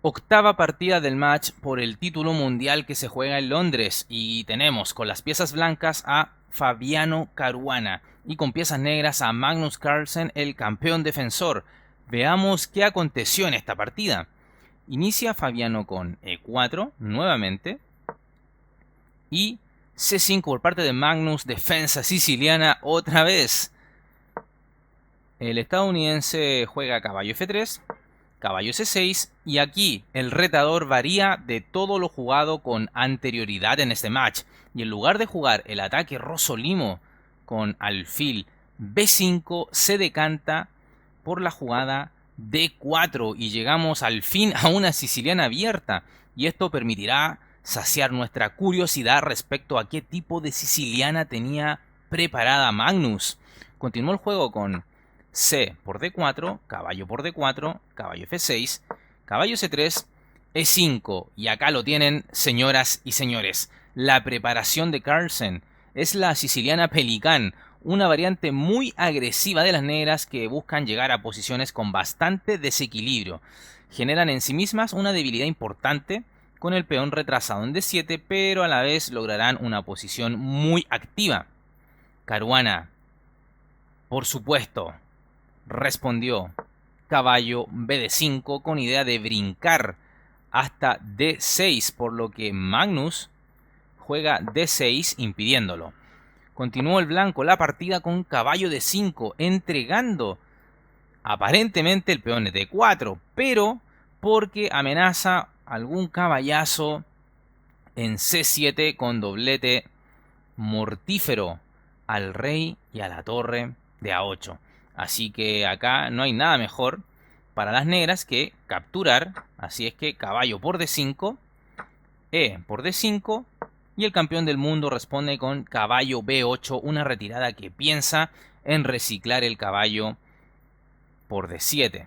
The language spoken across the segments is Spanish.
Octava partida del match por el título mundial que se juega en Londres y tenemos con las piezas blancas a Fabiano Caruana y con piezas negras a Magnus Carlsen, el campeón defensor. Veamos qué aconteció en esta partida. Inicia Fabiano con E4 nuevamente y C5 por parte de Magnus, defensa siciliana otra vez. El estadounidense juega caballo F3, caballo C6 y aquí el retador varía de todo lo jugado con anterioridad en este match. Y en lugar de jugar el ataque Rosolimo con alfil B5, se decanta por la jugada D4 y llegamos al fin a una siciliana abierta. Y esto permitirá saciar nuestra curiosidad respecto a qué tipo de siciliana tenía preparada Magnus. Continuó el juego con C por D4, caballo por D4, caballo F6, caballo C3, E5. Y acá lo tienen, señoras y señores. La preparación de Carlsen es la siciliana Pelicán, una variante muy agresiva de las negras que buscan llegar a posiciones con bastante desequilibrio. Generan en sí mismas una debilidad importante con el peón retrasado en D7, pero a la vez lograrán una posición muy activa. Caruana, por supuesto, respondió caballo BD5 con idea de brincar hasta D6, por lo que Magnus juega D6 impidiéndolo. Continuó el blanco la partida con caballo D5, entregando aparentemente el peón de D4, pero porque amenaza algún caballazo en C7 con doblete mortífero al rey y a la torre de A8. Así que acá no hay nada mejor para las negras que capturar. Así es que caballo por D5, E por D5 y el campeón del mundo responde con caballo B8, una retirada que piensa en reciclar el caballo por D7.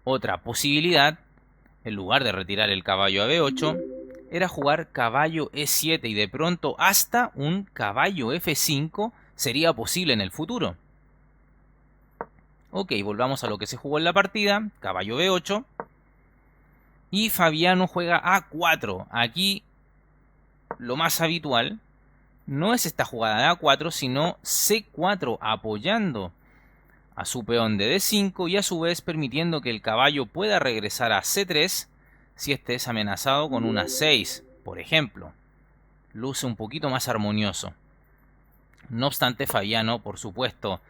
Otra posibilidad, en lugar de retirar el caballo a B8, era jugar caballo E7 y de pronto hasta un caballo F5 sería posible en el futuro. Ok, volvamos a lo que se jugó en la partida, caballo B8 y Fabiano juega A4. Aquí lo más habitual no es esta jugada de A4, sino C4 apoyando a su peón de D5 y a su vez permitiendo que el caballo pueda regresar a C3 si este es amenazado con una 6, por ejemplo. Luce un poquito más armonioso. No obstante, Fabiano, por supuesto,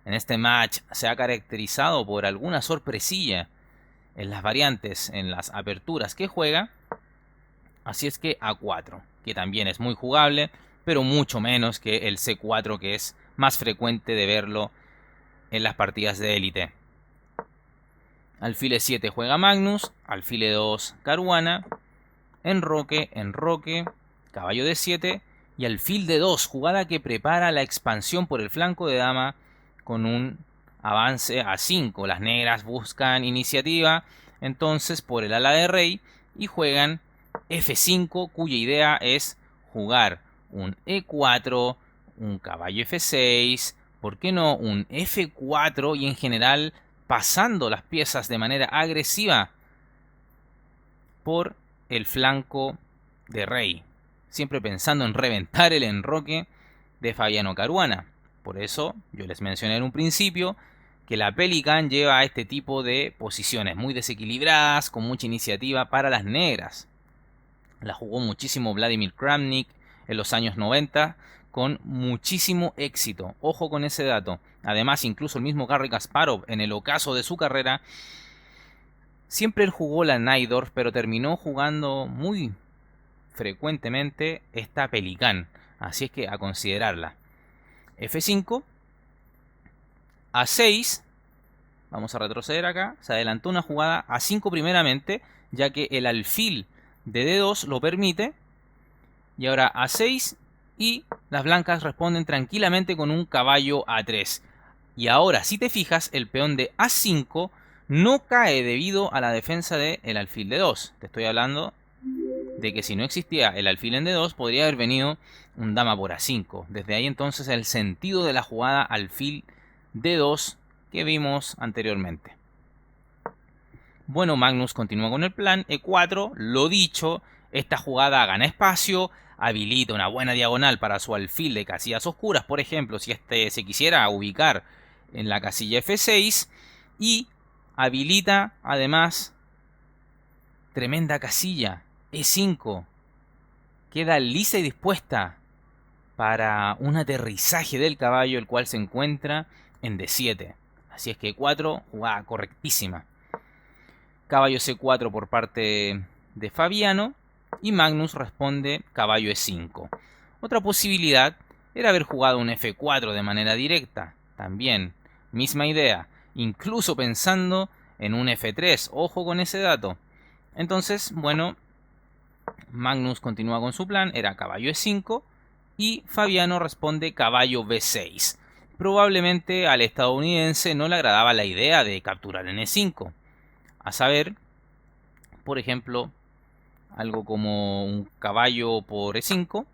en este match se ha caracterizado por alguna sorpresilla en las variantes, en las aperturas que juega. Así es que A4, que también es muy jugable, pero mucho menos que el C4, que es más frecuente de verlo en las partidas de élite. Alfil E7 juega Magnus, alfil E2 Caruana, enroque, caballo D7 y alfil D2, jugada que prepara la expansión por el flanco de dama con un avance a 5. Las negras buscan iniciativa, entonces por el ala de rey y juegan F5, cuya idea es jugar un E4, un caballo F6, ¿por qué no un F4 y en general pasando las piezas de manera agresiva por el flanco de rey, siempre pensando en reventar el enroque de Fabiano Caruana? Por eso yo les mencioné en un principio que la Pelican lleva a este tipo de posiciones muy desequilibradas, con mucha iniciativa para las negras. La jugó muchísimo Vladimir Kramnik en los años 90 con muchísimo éxito. Ojo con ese dato. Además, incluso el mismo Garry Kasparov en el ocaso de su carrera, siempre él jugó la Najdorf, pero terminó jugando muy frecuentemente esta Pelican. Así es que a considerarla. F5, A6, vamos a retroceder acá, se adelantó una jugada A5 primeramente, ya que el alfil de D2 lo permite, y ahora A6 y las blancas responden tranquilamente con un caballo A3. Y ahora, si te fijas, el peón de A5 no cae debido a la defensa del alfil de D2. Te estoy hablando de que si no existía el alfil en D2, podría haber venido un dama por A5. Desde ahí entonces el sentido de la jugada alfil D2 que vimos anteriormente. Bueno, Magnus continúa con el plan. E4, lo dicho, esta jugada gana espacio, habilita una buena diagonal para su alfil de casillas oscuras. Por ejemplo, si este se quisiera ubicar en la casilla F6. Y habilita además tremenda casilla E5. Queda lisa y dispuesta para un aterrizaje del caballo, el cual se encuentra en D7. Así es que E4, jugada correctísima. Caballo C4 por parte de Fabiano. Y Magnus responde caballo E5. Otra posibilidad era haber jugado un F4 de manera directa. También, misma idea. Incluso pensando en un F3. Ojo con ese dato. Entonces, bueno, Magnus continúa con su plan. Era caballo E5. Y Fabiano responde caballo B6. Probablemente al estadounidense no le agradaba la idea de capturar en E5. A saber, por ejemplo, algo como un caballo por E5,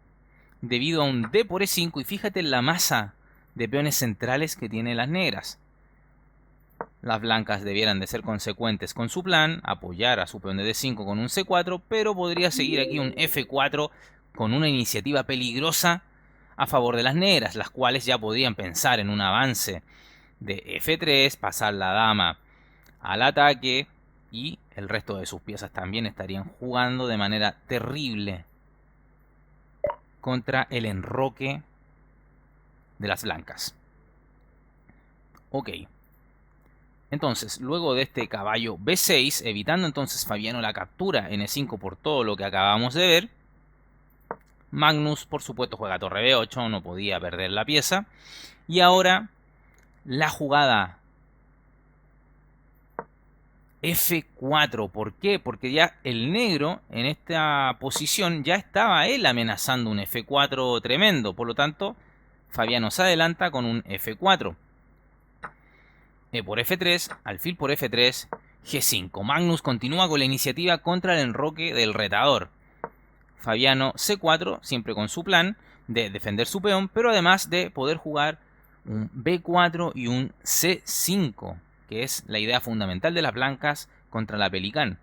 debido a un D por E5, y fíjate en la masa de peones centrales que tienen las negras. Las blancas debieran de ser consecuentes con su plan, apoyar a su peón de D5 con un C4, pero podría seguir aquí un F4 con una iniciativa peligrosa a favor de las negras, las cuales ya podrían pensar en un avance de F3, pasar la dama al ataque, y el resto de sus piezas también estarían jugando de manera terrible contra el enroque de las blancas. Ok. Entonces, luego de este caballo B6, evitando entonces Fabiano la captura en E5 por todo lo que acabamos de ver, Magnus, por supuesto, juega torre B8, no podía perder la pieza. Y ahora, la jugada F4. ¿Por qué? Porque ya el negro en esta posición ya estaba él amenazando un F4 tremendo. Por lo tanto, Fabiano se adelanta con un F4. E por F3, alfil por F3, G5. Magnus continúa con la iniciativa contra el enroque del retador. Fabiano C4, siempre con su plan de defender su peón, pero además de poder jugar un B4 y un C5, que es la idea fundamental de las blancas contra la pelicán.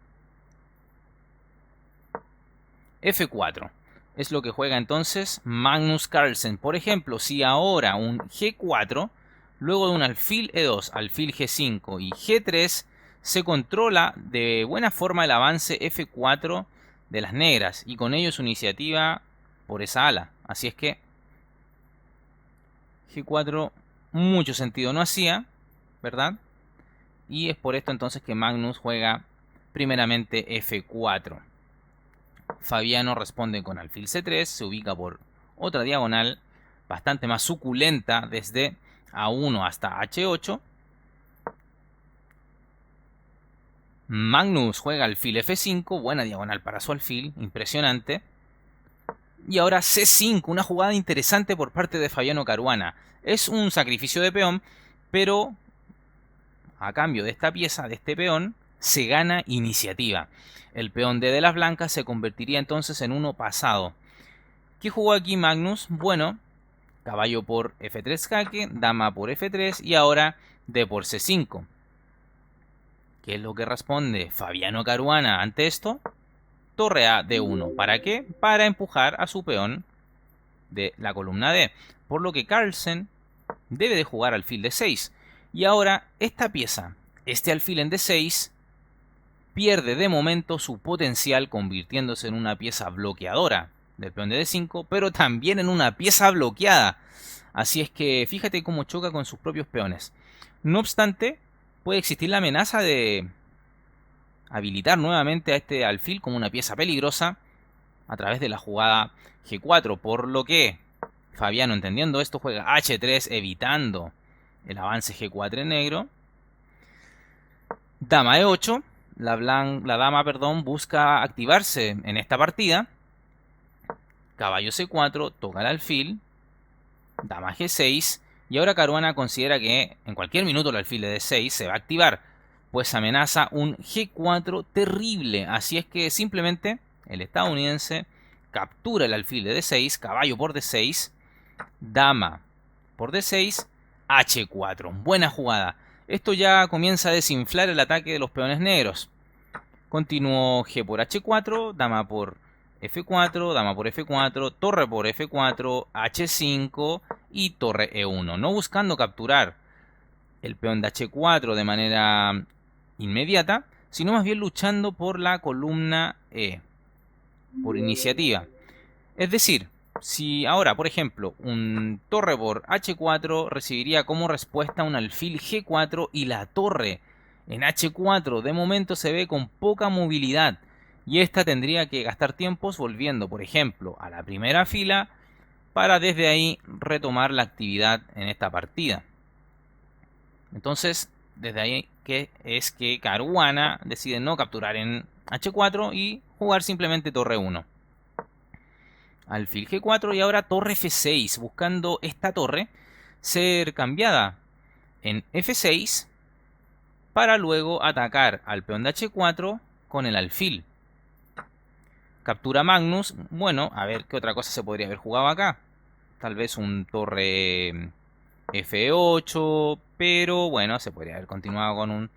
F4 es lo que juega entonces Magnus Carlsen. Por ejemplo, si ahora un G4, luego de un alfil E2, alfil G5 y G3, se controla de buena forma el avance F4 de las negras, y con ello su iniciativa por esa ala. Así es que G4 mucho sentido no hacía, ¿verdad? Y es por esto entonces que Magnus juega primeramente F4. Fabiano responde con alfil C3, se ubica por otra diagonal bastante más suculenta desde A1 hasta H8. Magnus juega alfil F5, buena diagonal para su alfil, impresionante. Y ahora C5, una jugada interesante por parte de Fabiano Caruana. Es un sacrificio de peón, pero a cambio de esta pieza, de este peón, se gana iniciativa. El peón D de las blancas se convertiría entonces en uno pasado. ¿Qué jugó aquí Magnus? Bueno, caballo por F3 jaque, dama por F3 y ahora D por C5. ¿Qué es lo que responde Fabiano Caruana ante esto? Torre A D1. ¿Para qué? Para empujar a su peón de la columna D. Por lo que Carlsen debe de jugar alfil D6. Y ahora esta pieza, este alfil en D6, pierde de momento su potencial, convirtiéndose en una pieza bloqueadora del peón de D5, pero también en una pieza bloqueada. Así es que fíjate cómo choca con sus propios peones. No obstante, puede existir la amenaza de habilitar nuevamente a este alfil como una pieza peligrosa a través de la jugada G4, por lo que Fabiano, entendiendo esto, juega H3 evitando el avance G4 en negro. Dama E8, la dama busca activarse en esta partida. Caballo C4, toca el alfil, dama G6, y ahora Caruana considera que en cualquier minuto el alfil de D6 se va a activar, pues amenaza un G4 terrible. Así es que simplemente el estadounidense captura el alfil de D6, caballo por D6, dama por D6, H4. Buena jugada. Esto ya comienza a desinflar el ataque de los peones negros. Continuó G por H4, dama por F4, dama por F4, torre por F4, H5 y torre E1. No buscando capturar el peón de H4 de manera inmediata, sino más bien luchando por la columna E, por iniciativa. Es decir, si ahora, por ejemplo, un torre por H4 recibiría como respuesta un alfil G4 y la torre en H4 de momento se ve con poca movilidad y esta tendría que gastar tiempos volviendo, por ejemplo, a la primera fila para desde ahí retomar la actividad en esta partida. Entonces, desde ahí es que Caruana decide no capturar en H4 y jugar simplemente torre 1. Alfil G4 y ahora torre F6, buscando esta torre ser cambiada en F6 para luego atacar al peón de H4 con el alfil. Captura Magnus. Bueno, a ver qué otra cosa se podría haber jugado acá. Tal vez un torre F8, pero bueno, se podría haber continuado con un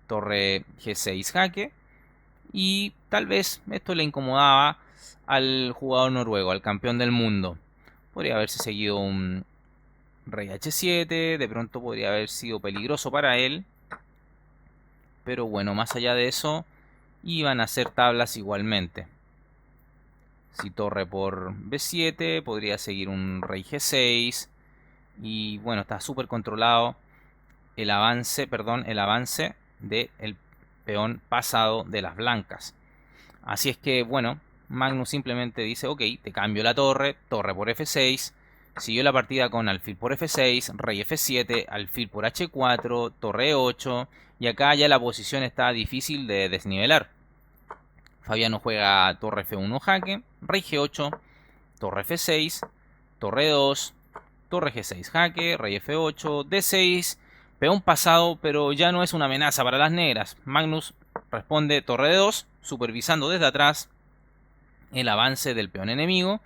torre G6 jaque. Y tal vez esto le incomodaba al jugador noruego, al campeón del mundo. Podría haberse seguido un rey H7, de pronto podría haber sido peligroso para él. Pero bueno, más allá de eso, iban a ser tablas igualmente. Si torre por B7, podría seguir un rey G6. Y bueno, está súper controlado el avance del peón pasado de las blancas. Así es que, bueno, Magnus simplemente dice, ok, te cambio la torre, torre por F6. Siguió la partida con alfil por F6, rey F7, alfil por H4, torre E8. Y acá ya la posición está difícil de desnivelar. Fabiano juega torre F1 jaque, rey G8, torre F6, torre 2, torre G6 jaque, rey F8, D6, peón pasado, pero ya no es una amenaza para las negras. Magnus responde torre D2, supervisando desde atrás el avance del peón enemigo.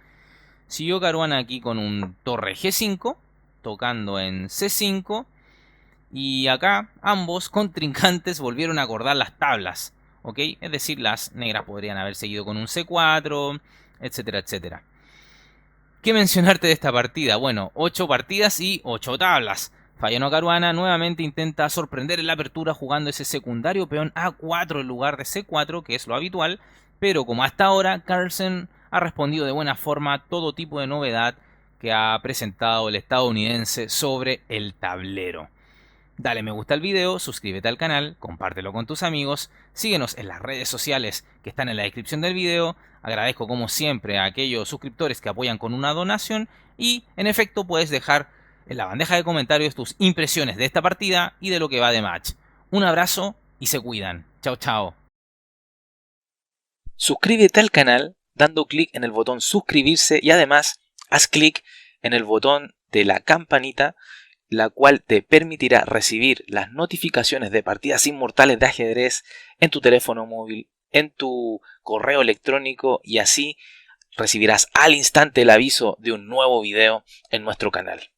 Siguió Caruana aquí con un torre G5, tocando en C5. Y acá ambos contrincantes volvieron a acordar las tablas. ¿Ok? Es decir, las negras podrían haber seguido con un C4, etcétera, etcétera. ¿Qué mencionarte de esta partida? Bueno, 8 partidas y 8 tablas. Fabiano Caruana nuevamente intenta sorprender en la apertura jugando ese secundario peón A4 en lugar de C4, que es lo habitual, pero como hasta ahora, Carlsen ha respondido de buena forma a todo tipo de novedad que ha presentado el estadounidense sobre el tablero. Dale me gusta al video, suscríbete al canal, compártelo con tus amigos, síguenos en las redes sociales que están en la descripción del video. Agradezco como siempre a aquellos suscriptores que apoyan con una donación y en efecto puedes dejar en la bandeja de comentarios tus impresiones de esta partida y de lo que va de match. Un abrazo y se cuidan. Chao, chao. Suscríbete al canal dando clic en el botón suscribirse y además haz clic en el botón de la campanita, la cual te permitirá recibir las notificaciones de partidas inmortales de ajedrez en tu teléfono móvil, en tu correo electrónico y así recibirás al instante el aviso de un nuevo video en nuestro canal.